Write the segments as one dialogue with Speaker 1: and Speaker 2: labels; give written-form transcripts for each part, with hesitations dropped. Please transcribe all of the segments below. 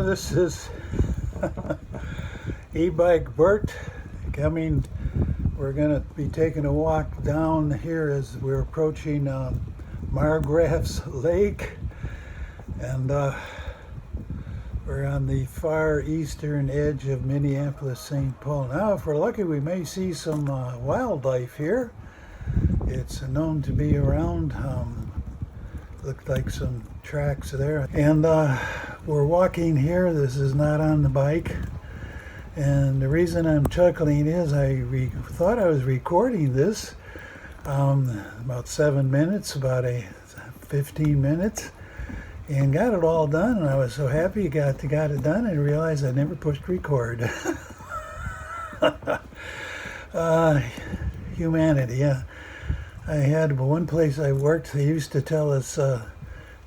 Speaker 1: This is eBike Bert coming. We're going to be taking a walk down here as we're approaching Margraff's Lake, and we're on the far eastern edge of Minneapolis-St. Paul. Now, if we're lucky, we may see some wildlife here. It's known to be around. Looked like some tracks there, and we're walking here. This is not on the bike, and the reason I'm chuckling is I thought I was recording this about 7 minutes, about 15 minutes, and got it all done, and I was so happy got it done, and realized I never pushed record. Humanity, yeah. I had one place I worked, they used to tell us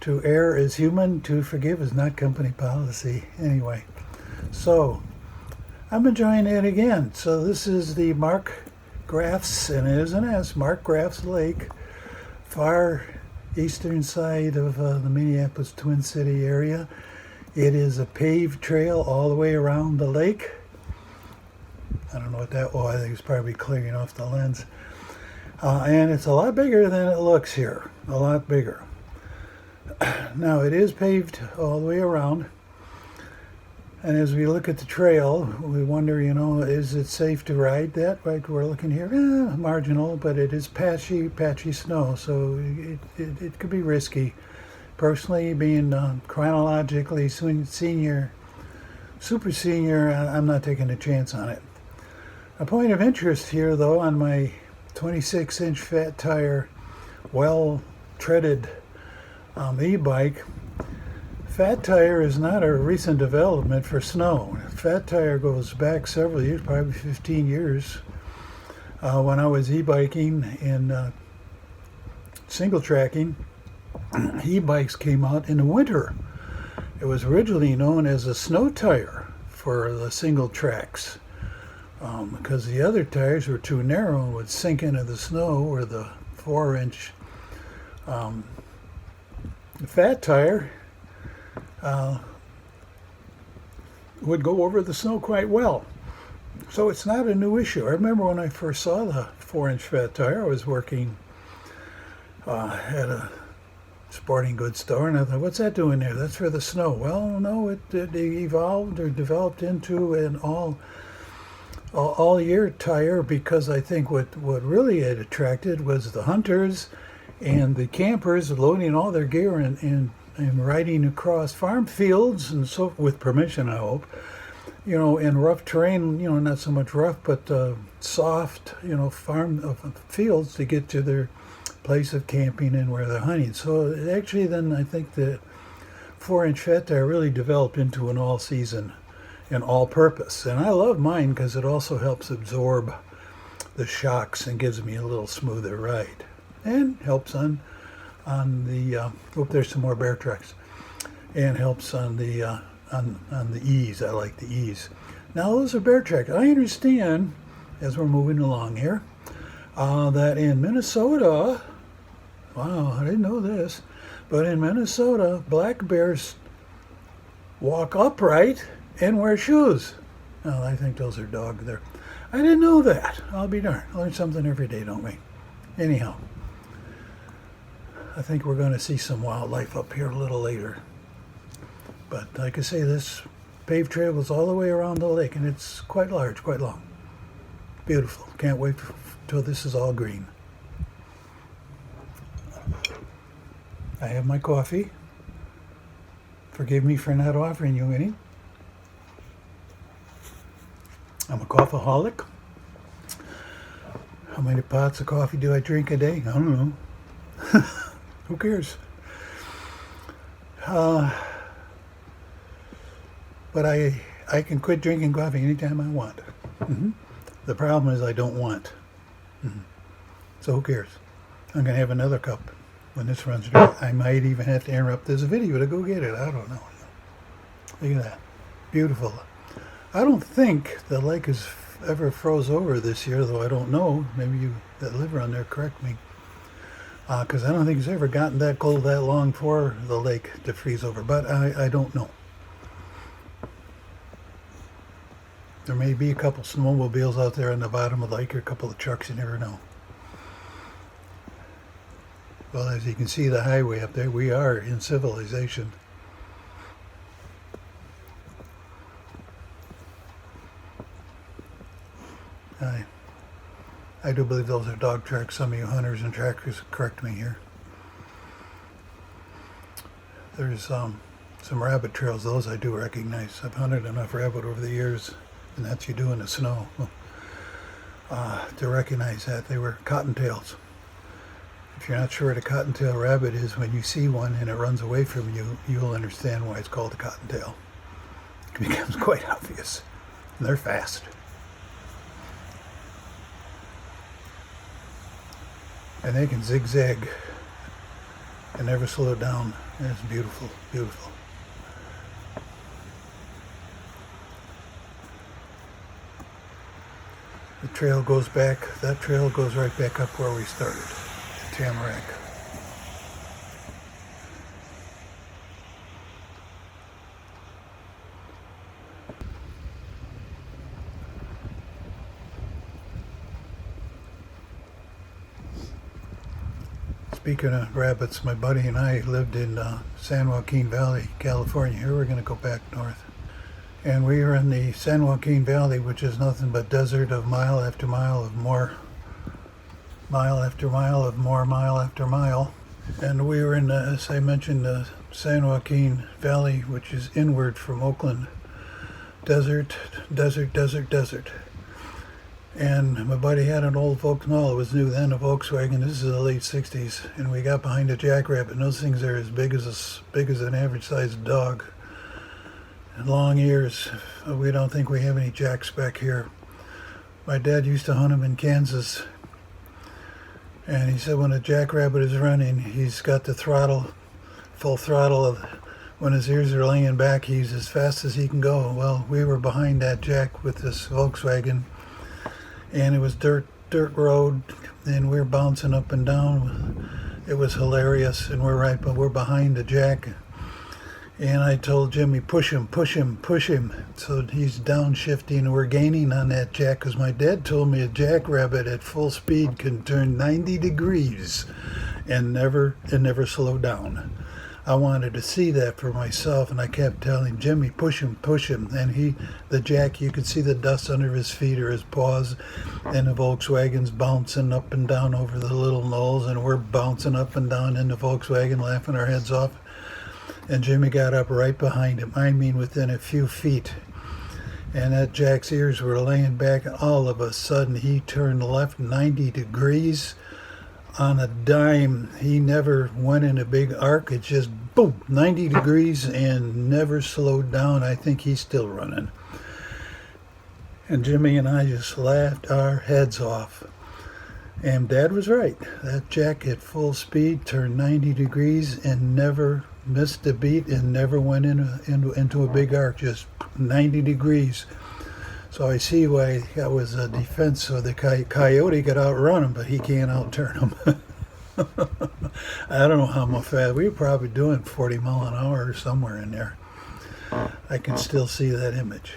Speaker 1: to err is human, to forgive is not company policy. Anyway, so I'm enjoying it again. So this is the Margraff's, and it is an S, Margraff's Lake, far eastern side of the Minneapolis Twin City area. It is a paved trail all the way around the lake. I don't know what that was. I think it's probably clearing off the lens. And it's a lot bigger than it looks here, a lot bigger. Now, it is paved all the way around, and as we look at the trail, we wonder, is it safe to ride that? Right, we're looking here, marginal, but it is patchy snow, so it could be risky. Personally, being chronologically super senior, I'm not taking a chance on it. A point of interest here, though, on my 26-inch fat tire, well-treaded e-bike. Fat tire is not a recent development for snow. Fat tire goes back several years, probably 15 years. When I was e-biking and single tracking, e-bikes came out in the winter. It was originally known as a snow tire for the single tracks. Because the other tires were too narrow and would sink into the snow, or the 4-inch fat tire would go over the snow quite well. So it's not a new issue. I remember when I first saw the 4-inch fat tire, I was working at a sporting goods store, and I thought, what's that doing there? That's for the snow. Well, no, it evolved or developed into an all-year tire, because I think what really had attracted was the hunters and the campers loading all their gear and riding across farm fields, and so, with permission, I hope, in rough terrain, not so much rough, but soft, farm fields to get to their place of camping and where they're hunting. So actually then I think the 4-inch fat tire really developed into an all-season and all-purpose, and I love mine because it also helps absorb the shocks and gives me a little smoother ride, and helps on the there's some more bear tracks, and helps on the on the ease. I like the ease. Now those are bear tracks. I understand, as we're moving along here, that in Minnesota, wow, I didn't know this, but in Minnesota, black bears walk upright and wear shoes. Well, I think those are dog there. I didn't know that. I'll be darned. Learn something every day, don't we? Anyhow, I think we're going to see some wildlife up here a little later. But like I say, this paved trail goes all the way around the lake, and it's quite large, quite long. Beautiful. Can't wait till this is all green. I have my coffee. Forgive me for not offering you any. I'm a coffeeholic. How many pots of coffee do I drink a day? I don't know. Who cares? But I can quit drinking coffee anytime I want. The problem is I don't want. So who cares? I'm going to have another cup when this runs dry. I might even have to interrupt this video to go get it. I don't know. Look at that. Beautiful. I don't think the lake has ever froze over this year, though I don't know. Maybe you that live around there correct me. Because I don't think it's ever gotten that cold that long for the lake to freeze over, but I don't know. There may be a couple snowmobiles out there on the bottom of the lake, or a couple of trucks, you never know. Well, as you can see the highway up there, we are in civilization. I do believe those are dog tracks. Some of you hunters and trackers correct me here. There's some rabbit trails. Those I do recognize. I've hunted enough rabbit over the years, and that's you do in the snow, to recognize that. They were cottontails. If you're not sure what a cottontail rabbit is, when you see one and it runs away from you, you'll understand why it's called a cottontail. It becomes quite obvious. And they're fast. And they can zigzag and never slow down. And it's beautiful, beautiful. The trail goes back, that trail goes right back up where we started, at Tamarack. Speaking of rabbits, my buddy and I lived in San Joaquin Valley, California. Here we're going to go back north. And we were in the San Joaquin Valley, which is nothing but desert of mile after mile of more, mile after mile of more, mile after mile. And we were in, as I mentioned, the San Joaquin Valley, which is inward from Oakland. Desert, desert, desert, desert. And my buddy had an old Volkswagen. It was new then, a Volkswagen. This is the late 60s. And we got behind a jackrabbit. And those things are as big as an average sized dog. And long ears. We don't think we have any jacks back here. My dad used to hunt them in Kansas. And he said when a jackrabbit is running, he's got the throttle, full throttle of, when his ears are laying back, he's as fast as he can go. Well, we were behind that jack with this Volkswagen. And it was dirt road, and we're bouncing up and down. It was hilarious, and we're behind the jack. And I told Jimmy, push him, push him, push him. So he's downshifting, and we're gaining on that jack, because my dad told me a jackrabbit at full speed can turn 90 degrees and never slow down. I wanted to see that for myself, and I kept telling Jimmy, push him, push him. And the jack, you could see the dust under his feet or his paws, and the Volkswagen's bouncing up and down over the little knolls, and we're bouncing up and down in the Volkswagen, laughing our heads off. And Jimmy got up right behind him, I mean within a few feet. And that jack's ears were laying back, and all of a sudden he turned left 90 degrees. On a dime. He never went in a big arc. It just boom, 90 degrees and never slowed down. I think he's still running. And Jimmy and I just laughed our heads off. And Dad was right. That jack at full speed turned 90 degrees and never missed a beat and never went into a big arc. Just 90 degrees. So I see why that was a defense. So the coyote could outrun him, but he can't outturn him. I don't know how much fast. We were probably doing 40 mile an hour or somewhere in there. I can still see that image.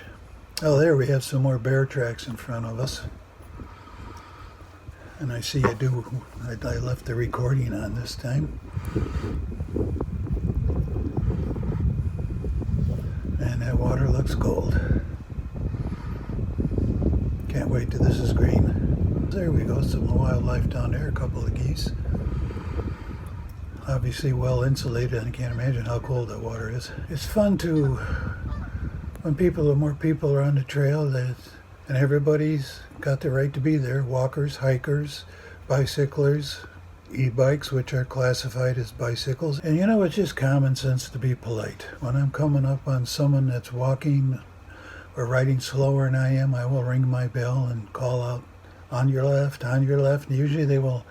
Speaker 1: Oh, there we have some more bear tracks in front of us. And I see I left the recording on this time. And that water looks gold. Can't wait till this is green. There we go, some wildlife down there, a couple of geese. Obviously well insulated. I can't imagine how cold that water is. It's fun to, when more people are on the trail, and everybody's got the right to be there. Walkers, hikers, bicyclers, e-bikes, which are classified as bicycles. And it's just common sense to be polite. When I'm coming up on someone that's walking or riding slower than I am, I will ring my bell and call out, on your left, on your left. And usually they will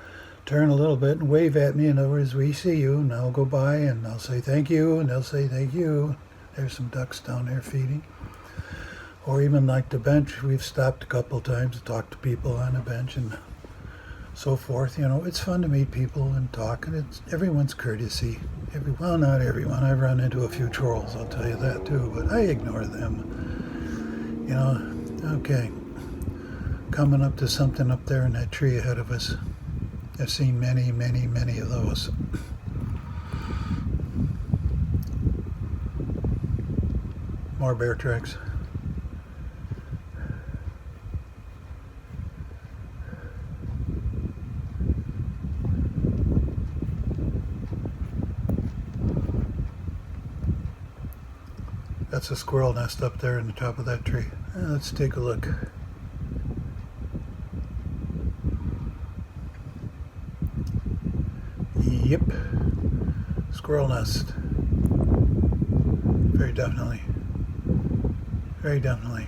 Speaker 1: turn a little bit and wave at me. In other words, we see you, and I'll go by and I'll say thank you, and they'll say thank you. There's some ducks down there feeding. Or even like the bench, we've stopped a couple times to talk to people on the bench and so forth. It's fun to meet people and talk, and everyone's courtesy. Well, not everyone. I've run into a few trolls, I'll tell you that too, but I ignore them. Okay, coming up to something up there in that tree ahead of us. I've seen many, many, many of those. More bear tracks. That's a squirrel nest up there in the top of that tree. Let's take a look. Yep. Squirrel nest. Very definitely. Very definitely.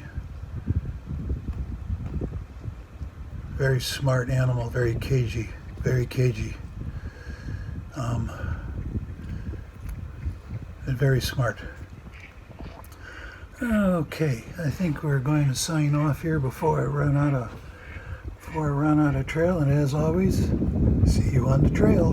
Speaker 1: Very smart animal, very cagey. Very cagey. And very smart. Okay, I think we're going to sign off here before I run out of trail, and as always, see you on the trail.